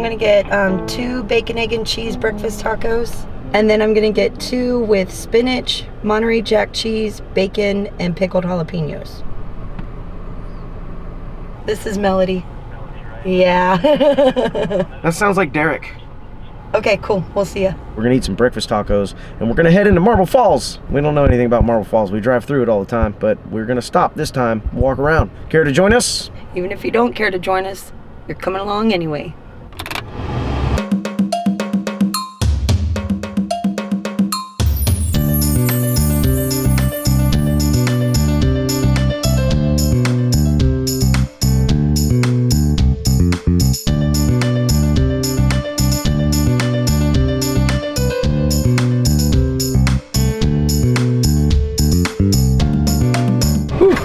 gonna get 2 bacon, egg, and cheese breakfast tacos. And then I'm gonna get 2 with spinach, Monterey Jack cheese, bacon, and pickled jalapenos. This is Melody. Yeah. That sounds like Derek. Okay, cool. We'll see ya. We're gonna eat some breakfast tacos, and we're gonna head into Marble Falls. We don't know anything about Marble Falls. We drive through it all the time, but we're gonna stop this time, walk around. Care to join us? Even if you don't care to join us, you're coming along anyway.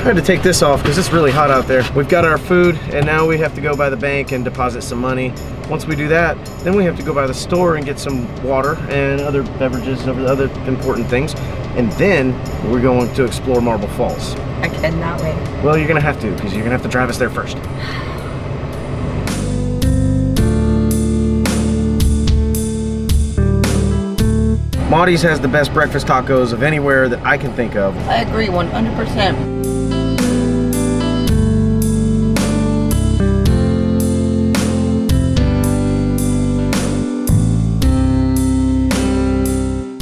I had to take this off because it's really hot out there. We've got our food, and now we have to go by the bank and deposit some money. Once we do that, then we have to go by the store and get some water and other beverages and other important things. And then we're going to explore Marble Falls. I cannot wait. Well, you're gonna have to, because you're gonna have to drive us there first. Maudie's has the best breakfast tacos of anywhere that I can think of. I agree 100%.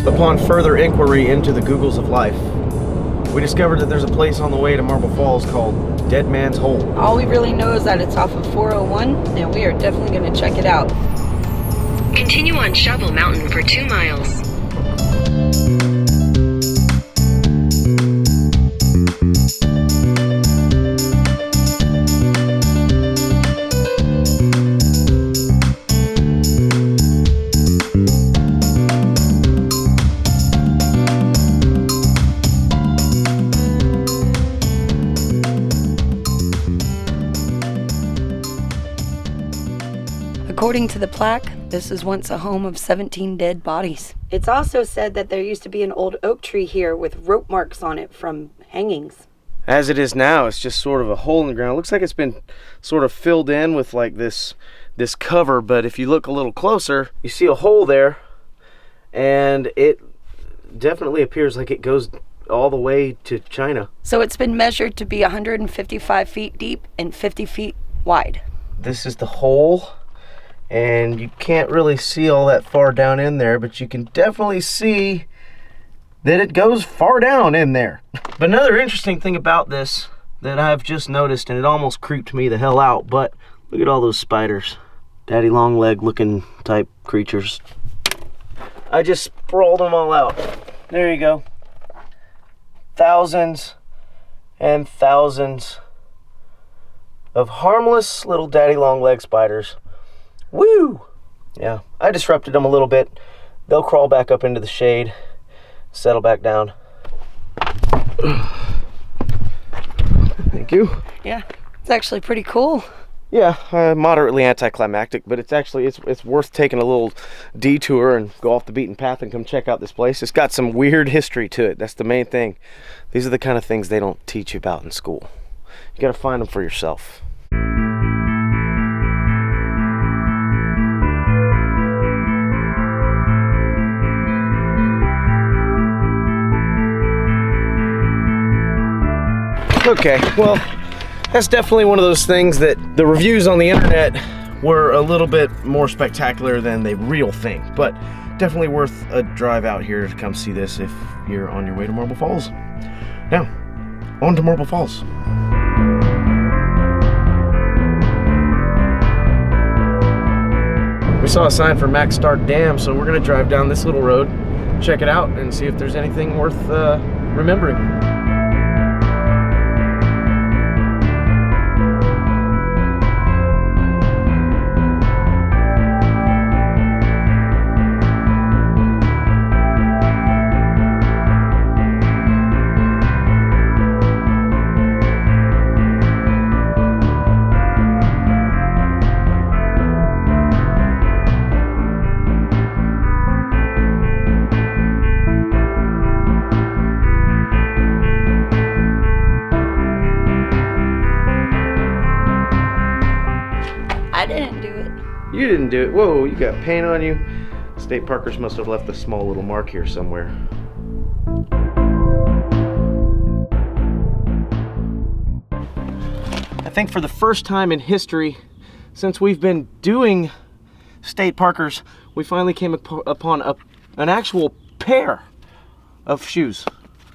Upon further inquiry into the Googles of life, we discovered that there's a place on the way to Marble Falls called Dead Man's Hole. All we really know is that it's off of 401, and we are definitely going to check it out. Continue on Shovel Mountain for 2 miles. According to the plaque, this is once a home of 17 dead bodies. It's also said that there used to be an old oak tree here with rope marks on it from hangings. As it is now, it's just sort of a hole in the ground. It looks like it's been sort of filled in with like this cover, but if you look a little closer, you see a hole there, and it definitely appears like it goes all the way to China. So it's been measured to be 155 feet deep and 50 feet wide. This is the hole, and you can't really see all that far down in there, but you can definitely see that it goes far down in there. But another interesting thing about this that I've just noticed, and it almost creeped me the hell out, but look at all those spiders. Daddy long leg looking type creatures. I just sprawled them all out. There you go. Thousands and thousands of harmless little daddy long leg spiders. Woo! Yeah, I disrupted them a little bit. They'll crawl back up into the shade, settle back down. Thank you. Yeah, it's actually pretty cool. Yeah, moderately anticlimactic, but it's actually it's worth taking a little detour and go off the beaten path and come check out this place. It's got some weird history to it. That's the main thing. These are the kind of things they don't teach you about in school. You got to find them for yourself. Okay, well, that's definitely one of those things that the reviews on the internet were a little bit more spectacular than the real thing, but definitely worth a drive out here to come see this if you're on your way to Marble Falls. Now, on to Marble Falls. We saw a sign for Max Starcke Dam, so we're gonna drive down this little road, check it out, and see if there's anything worth remembering. You didn't do it. Whoa, you got paint on you. State parkers must have left a small little mark here somewhere. I think for the first time in history, since we've been doing state parkers, we finally came upon an actual pair of shoes.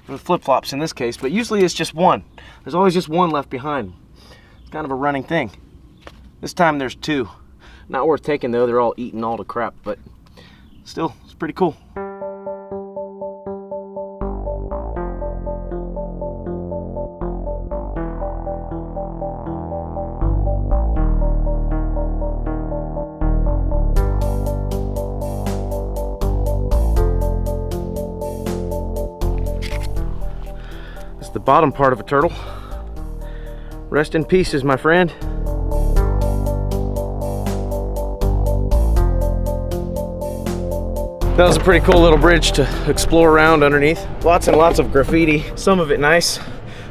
Flip-flops in this case, but usually it's just one. There's always just one left behind. It's kind of a running thing. This time there's two. Not worth taking though, they're all eaten all to crap, but still, it's pretty cool. The bottom part of a turtle. Rest in pieces, my friend. That was a pretty cool little bridge to explore around underneath. Lots and lots of graffiti. Some of it nice,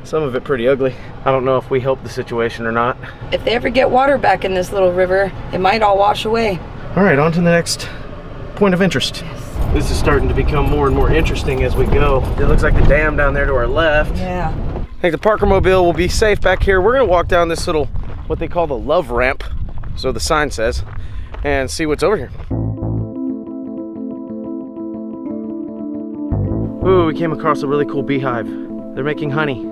some of it pretty ugly. I don't know if we helped the situation or not. If they ever get water back in this little river, it might all wash away. All right, on to the next point of interest. This is starting to become more and more interesting as we go. It looks like the dam down there to our left. Yeah. I think the Parker Mobile will be safe back here. We're gonna walk down this little, what they call the love ramp, so the sign says, and see what's over here. Ooh, we came across a really cool beehive. They're making honey.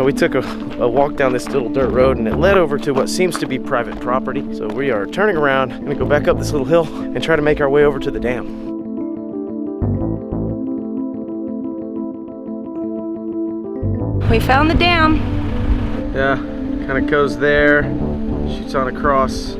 We took a walk down this little dirt road and it led over to what seems to be private property. So we are turning around, gonna go back up this little hill and try to make our way over to the dam. We found the dam. Yeah, kind of goes there, shoots on across.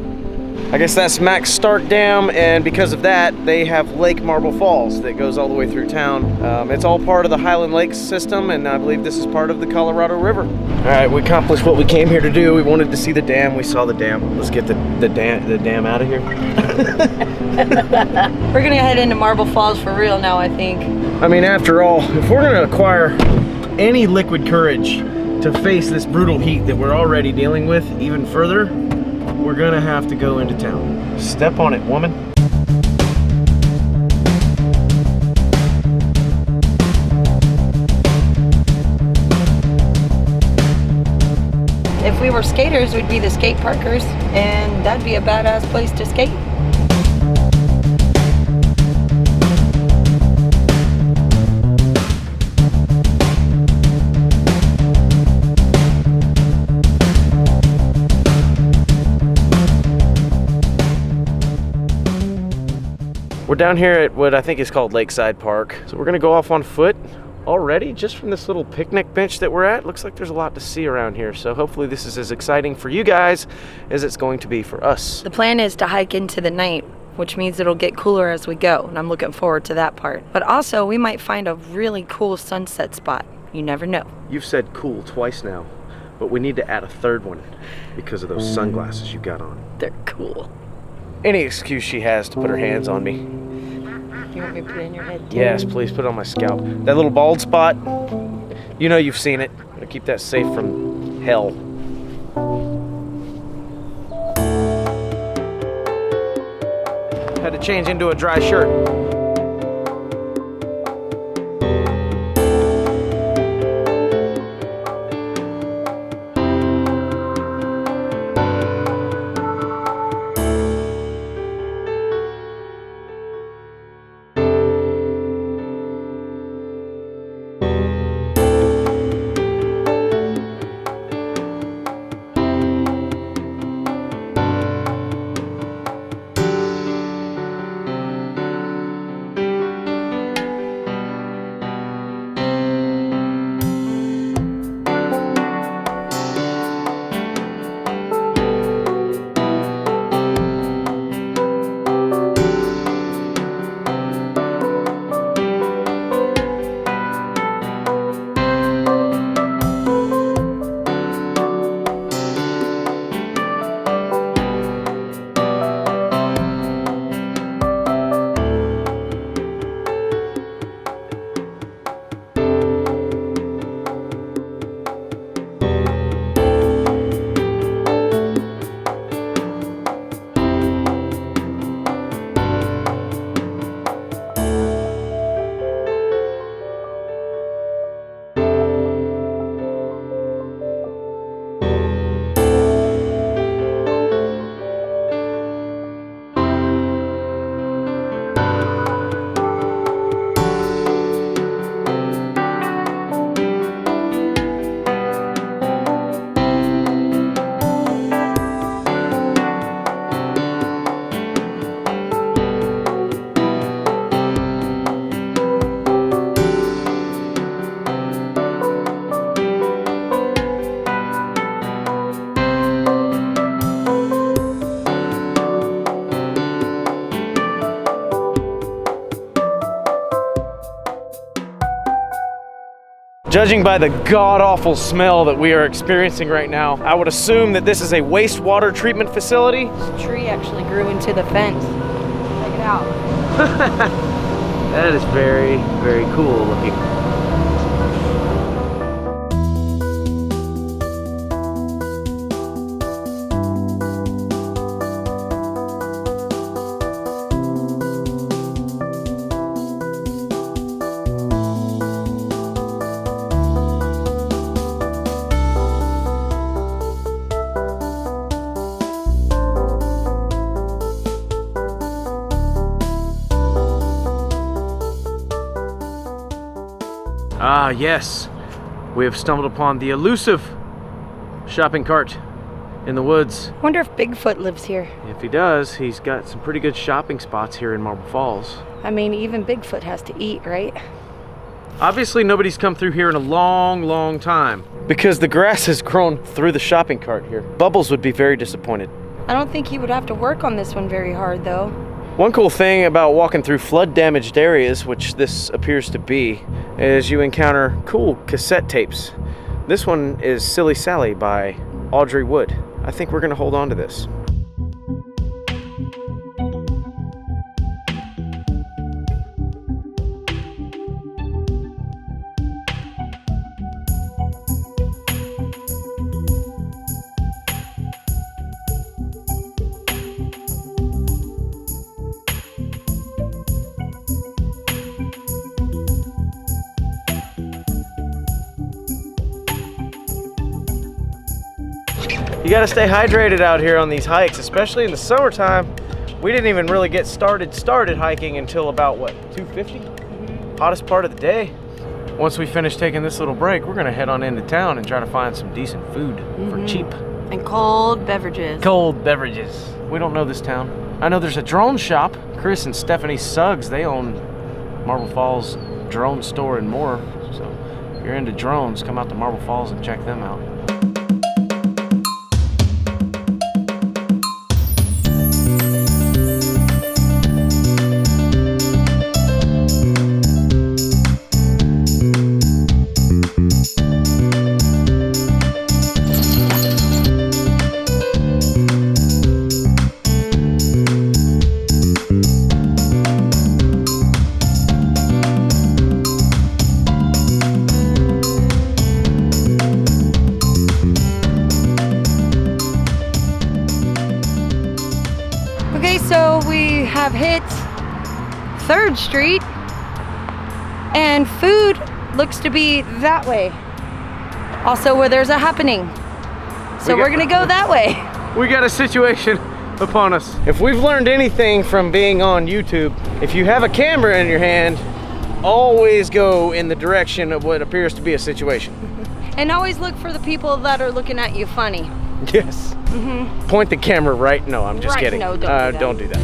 I guess that's Max Starcke Dam, and because of that, they have Lake Marble Falls that goes all the way through town. It's all part of the Highland Lakes system, and I believe this is part of the Colorado River. All right, we accomplished what we came here to do. We wanted to see the dam. We saw the dam. Let's get the dam out of here. We're gonna head into Marble Falls for real now, I think. I mean, after all, if we're gonna acquire any liquid courage to face this brutal heat that we're already dealing with even further, we're gonna have to go into town. Step on it, woman. If we were skaters, we'd be the skate parkers, and that'd be a badass place to skate. We're down here at what I think is called Lakeside Park. So we're gonna go off on foot already, just from this little picnic bench that we're at. Looks like there's a lot to see around here. So hopefully this is as exciting for you guys as it's going to be for us. The plan is to hike into the night, which means it'll get cooler as we go, and I'm looking forward to that part. But also, we might find a really cool sunset spot. You never know. You've said cool twice now, but we need to add a third one because of those sunglasses you got on. They're cool. Any excuse she has to put her hands on me. You want me to put it in your head too? Yes, please put it on my scalp. That little bald spot, you know you've seen it. I'm gonna keep that safe from hell. Had to change into a dry shirt. Judging by the god-awful smell that we are experiencing right now, I would assume that this is a wastewater treatment facility. This tree actually grew into the fence. Check it out. That is very, very cool looking. Ah, yes, we have stumbled upon the elusive shopping cart in the woods. Wonder if Bigfoot lives here. If he does, he's got some pretty good shopping spots here in Marble Falls. I mean, even Bigfoot has to eat, right? Obviously, nobody's come through here in a long, long time because the grass has grown through the shopping cart here. Bubbles would be very disappointed. I don't think he would have to work on this one very hard, though. One cool thing about walking through flood-damaged areas, which this appears to be, is you encounter cool cassette tapes. This one is Silly Sally by Audrey Wood. I think we're gonna hold on to this. You gotta stay hydrated out here on these hikes, especially in the summertime. We didn't even really get started hiking until about, what, 2:50? Hottest part of the day. Once we finish taking this little break, we're gonna head on into town and try to find some decent food for cheap. And cold beverages. Cold beverages. We don't know this town. I know there's a drone shop. Chris and Stephanie Suggs, they own Marble Falls Drone Store and more. So if you're into drones, come out to Marble Falls and check them out. So we have hit 3rd Street and food looks to be that way. Also where there's a happening. So we're gonna go that way. We got a situation upon us. If we've learned anything from being on YouTube, if you have a camera in your hand, always go in the direction of what appears to be a situation. And always look for the people that are looking at you funny. Yes. Point the camera right. No, I'm just kidding. No, don't do that.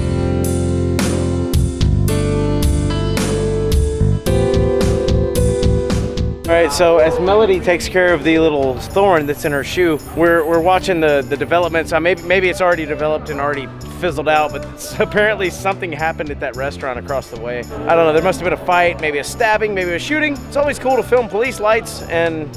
All right, so as Melody takes care of the little thorn that's in her shoe, we're watching the developments. Maybe it's already developed and already fizzled out, but apparently something happened at that restaurant across the way. I don't know, there must have been a fight, maybe a stabbing, maybe a shooting. It's always cool to film police lights and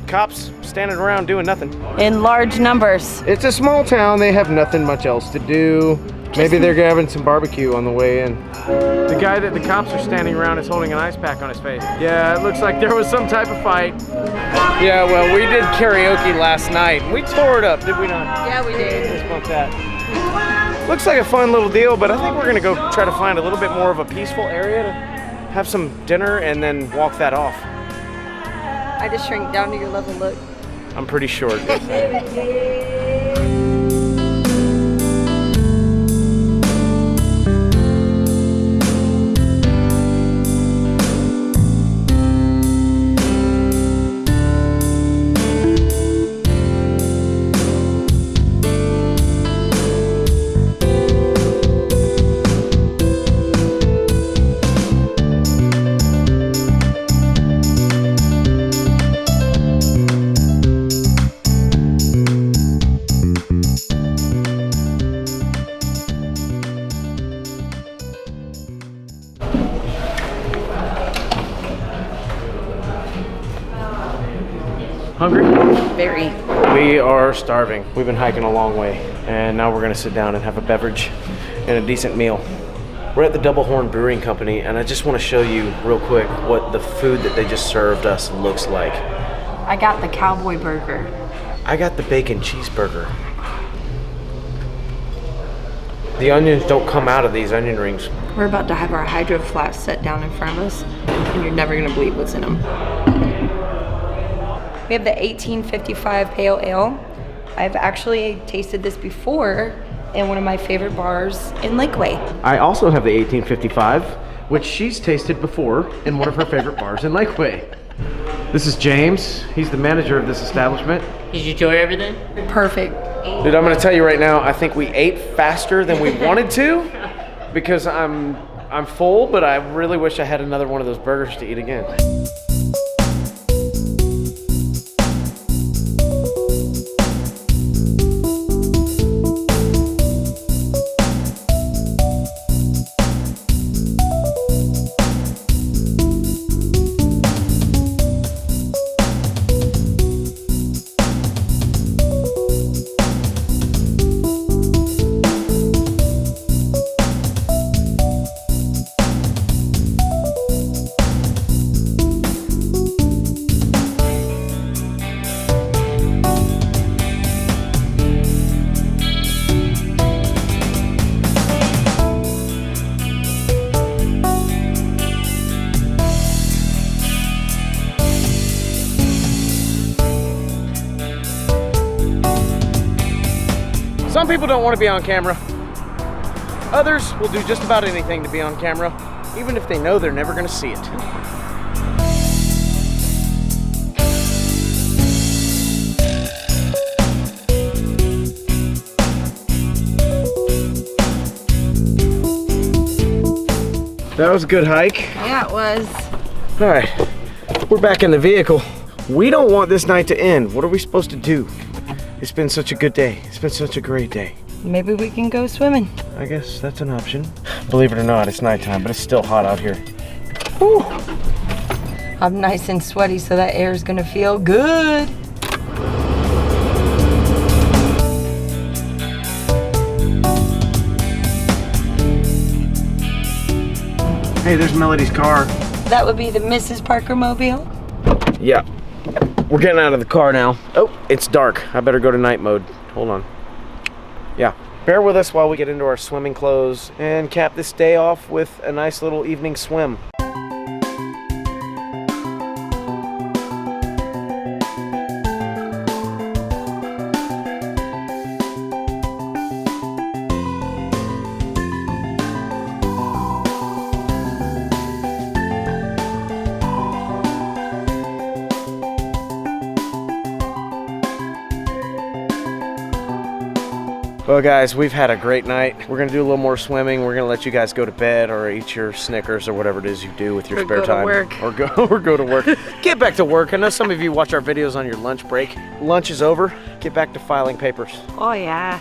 cops standing around doing nothing. In large numbers. It's a small town, they have nothing much else to do. Maybe they're having some barbecue on the way in. The guy that the cops are standing around is holding an ice pack on his face. Yeah, it looks like there was some type of fight. Yeah, well, we did karaoke last night. We tore it up, did we not? Yeah, we did. Let's bump that. Looks like a fun little deal, but I think we're gonna go try to find a little bit more of a peaceful area to have some dinner and then walk that off. I just shrink down to your level, look. I'm pretty short. Hungry? Very. We are starving. We've been hiking a long way, and now we're gonna sit down and have a beverage and a decent meal. We're at the Double Horn Brewing Company, and I just want to show you real quick what the food that they just served us looks like. I got the cowboy burger. I got the bacon cheeseburger. The onions don't come out of these onion rings. We're about to have our hydro flasks set down in front of us, and you're never gonna believe what's in them. We have the 1855 Pale Ale. I've actually tasted this before in one of my favorite bars in Lakeway. I also have the 1855, which she's tasted before in one of her favorite bars in Lakeway. This is James. He's the manager of this establishment. Did you enjoy everything? Perfect. Dude, I'm gonna tell you right now, I think we ate faster than we wanted to because I'm full, but I really wish I had another one of those burgers to eat again. Some people don't want to be on camera. Others will do just about anything to be on camera, even if they know they're never going to see it. That was a good hike. Yeah, it was. All right, we're back in the vehicle. We don't want this night to end. What are we supposed to do? It's been such a good day. It's been such a great day. Maybe we can go swimming. I guess that's an option. Believe it or not, it's nighttime, but it's still hot out here. Whew. I'm nice and sweaty, so that air is gonna feel good. Hey, there's Melody's car. That would be the Mrs. Parker Mobile. Yeah. We're getting out of the car now. Oh, it's dark. I better go to night mode. Hold on. Yeah. Bear with us while we get into our swimming clothes and cap this day off with a nice little evening swim. Well guys, we've had a great night. We're gonna do a little more swimming. We're gonna let you guys go to bed or eat your Snickers or whatever it is you do with your spare time. Or go to work. Get back to work. I know some of you watch our videos on your lunch break. Lunch is over. Get back to filing papers. Oh yeah.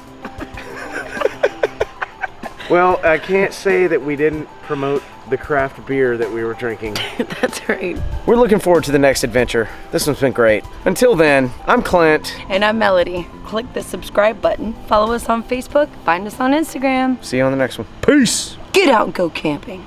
Well, I can't say that we didn't promote the craft beer that we were drinking. That's right. We're looking forward to the next adventure. This one's been great. Until then, I'm Clint. And I'm Melody. Click the subscribe button. Follow us on Facebook. Find us on Instagram. See you on the next one. Peace. Get out and go camping.